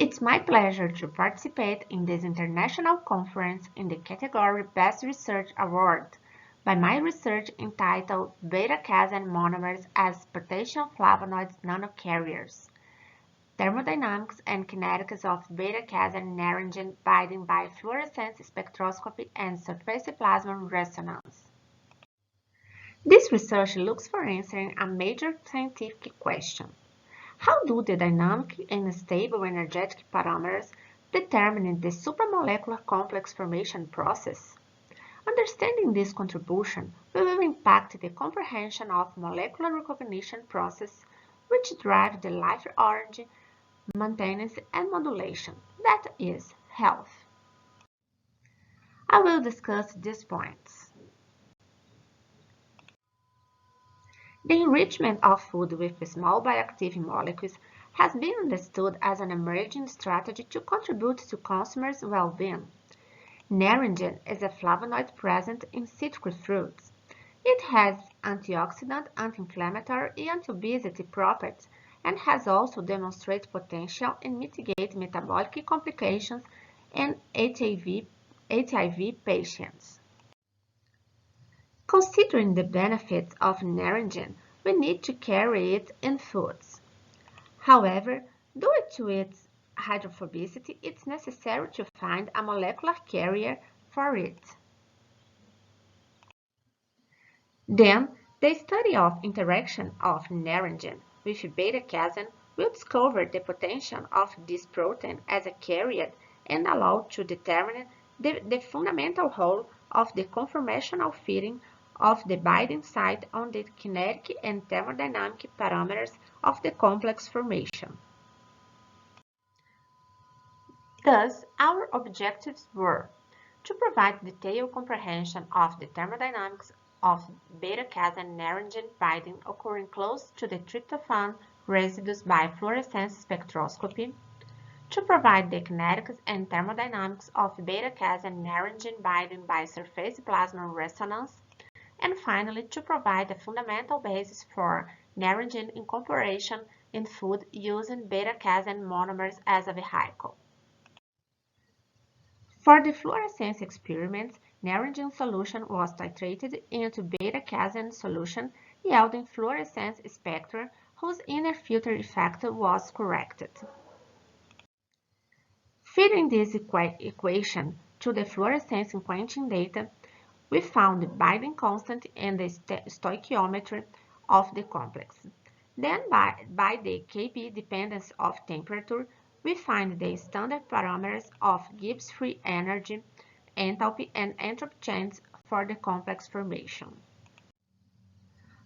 It's my pleasure to participate in this international conference in the category Best Research Award by my research entitled Beta-casein monomers as potential flavonoids nanocarriers, thermodynamics and kinetics of beta-casein naringin binding by fluorescence spectroscopy and surface plasma resonance. This research looks for answering a major scientific question. How do the dynamic and stable energetic parameters determine the supramolecular complex formation process? Understanding this contribution will impact the comprehension of molecular recognition process which drive the life origin, maintenance, and modulation, that is, health. I will discuss these points. The enrichment of food with small bioactive molecules has been understood as an emerging strategy to contribute to consumers' well-being. Naringin is a flavonoid present in citrus fruits. It has antioxidant, anti-inflammatory, and anti-obesity properties and has also demonstrated potential in mitigate metabolic complications in HIV patients. Considering the benefits of naringin, we need to carry it in foods. However, due to its hydrophobicity, it's necessary to find a molecular carrier for it. Then, the study of interaction of naringin with beta-casein will discover the potential of this protein as a carrier and allow to determine the fundamental role of the conformational fitting of the binding site on the kinetic and thermodynamic parameters of the complex formation. Thus, our objectives were to provide detailed comprehension of the thermodynamics of beta-casein naringin binding occurring close to the tryptophan residues by fluorescence spectroscopy, to provide the kinetics and thermodynamics of beta-casein naringin binding by surface plasma resonance, and finally to provide a fundamental basis for naringin incorporation in food using beta-casein monomers as a vehicle. For the fluorescence experiments, naringin solution was titrated into beta-casein solution yielding fluorescence spectra whose inner filter effect was corrected. Feeding this equation to the fluorescence quenching data, we found the binding constant and the stoichiometry of the complex. Then, by the Kb dependence of temperature, we find the standard parameters of Gibbs free energy, enthalpy, and entropy change for the complex formation.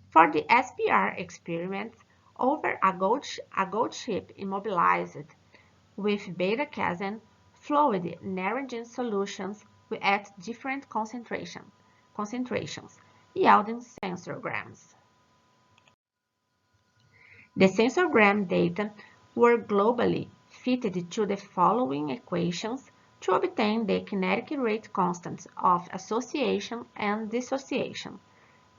For the SPR experiments, over a gold chip immobilized with beta-casein fluid naringin solutions at different concentrations, yielding sensorgrams. The sensorgram data were globally fitted to the following equations to obtain the kinetic rate constants of association and dissociation.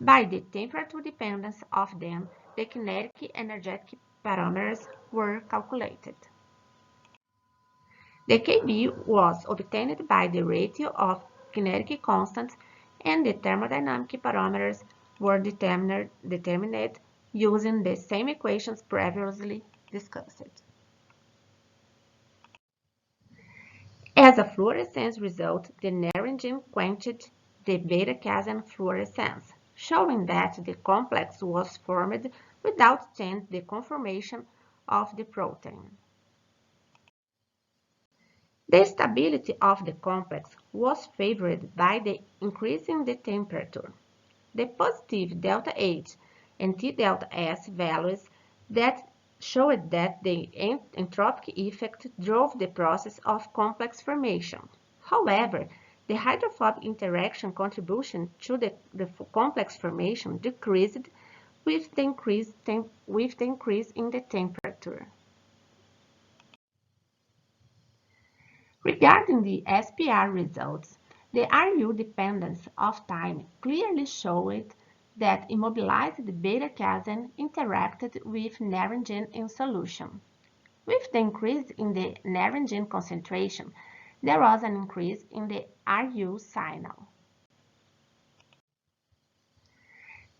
By the temperature dependence of them, the kinetic energetic parameters were calculated. The Kb was obtained by the ratio of kinetic constants and the thermodynamic parameters were determined using the same equations previously discussed. As a fluorescence result, the naringin quenched the beta-casein fluorescence, showing that the complex was formed without changing the conformation of the protein. The stability of the complex was favored by the increase in the temperature. The positive delta H and T delta S values that showed that the entropic effect drove the process of complex formation. However, the hydrophobic interaction contribution to the complex formation decreased with the increase in the temperature. Regarding the SPR results, the RU dependence of time clearly showed that immobilized beta-casein interacted with naringin in solution. With the increase in the naringin concentration, there was an increase in the RU signal.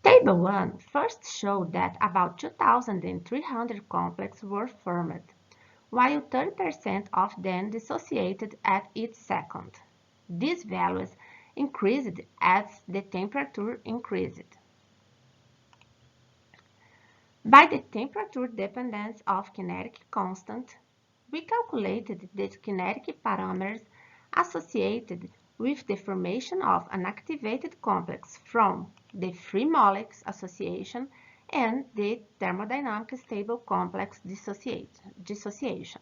Table 1 first showed that about 2,300 complexes were formed, while 30% of them dissociated at each second. These values increased as the temperature increased. By the temperature dependence of kinetic constant, we calculated the kinetic parameters associated with the formation of an activated complex from the free molecules association and the thermodynamic stable complex dissociation.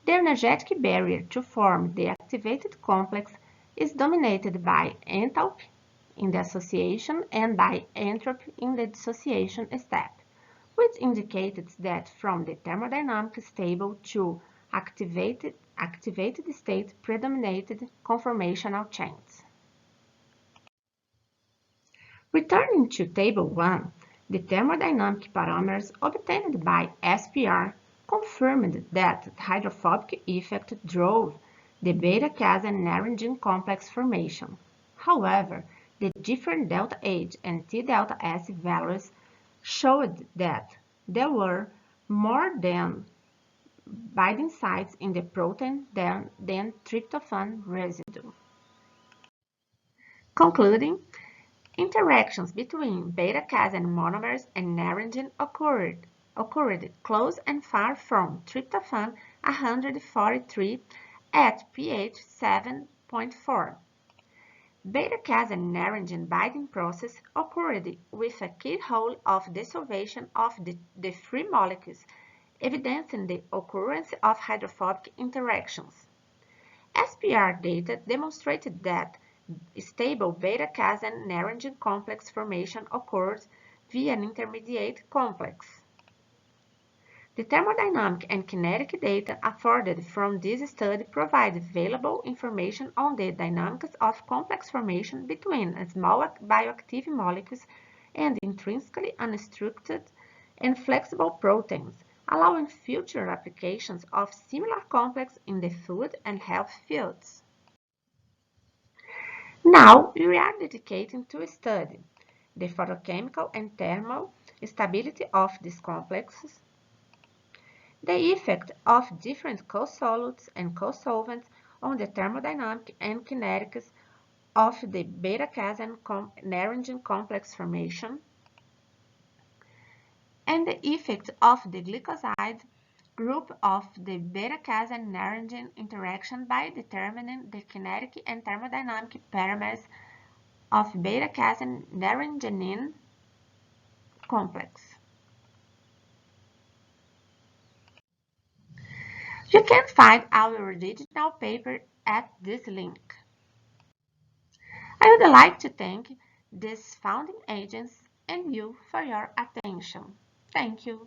The energetic barrier to form the activated complex is dominated by enthalpy in the association and by entropy in the dissociation step, which indicates that from the thermodynamic stable to activated state predominated conformational chains. Returning to Table 1, the thermodynamic parameters obtained by SPR confirmed that the hydrophobic effect drove the β-casein naringin complex formation. However, the different delta H and T delta S values showed that there were more than binding sites in the protein than tryptophan residue. Concluding, interactions between β-casein monomers and naringin occurred close and far from tryptophan 143 at pH 7.4. Β-casein naringin binding process occurred with a keyhole of desolvation of the free molecules, evidencing the occurrence of hydrophobic interactions. SPR data demonstrated that stable β-casein naringin complex formation occurs via an intermediate complex. The thermodynamic and kinetic data afforded from this study provide valuable information on the dynamics of complex formation between small bioactive molecules and intrinsically unstructured and flexible proteins, allowing future applications of similar complexes in the food and health fields. Now we are dedicating to study the photochemical and thermal stability of these complexes, the effect of different co-solutes and co-solvents on the thermodynamic and kinetics of the β-casein naringin complex formation, and the effect of the glycoside group of the β-casein naringin interaction by determining the kinetic and thermodynamic parameters of β-casein naringinin complex. You can find our original paper at this link. I would like to thank these founding agents and you for your attention. Thank you.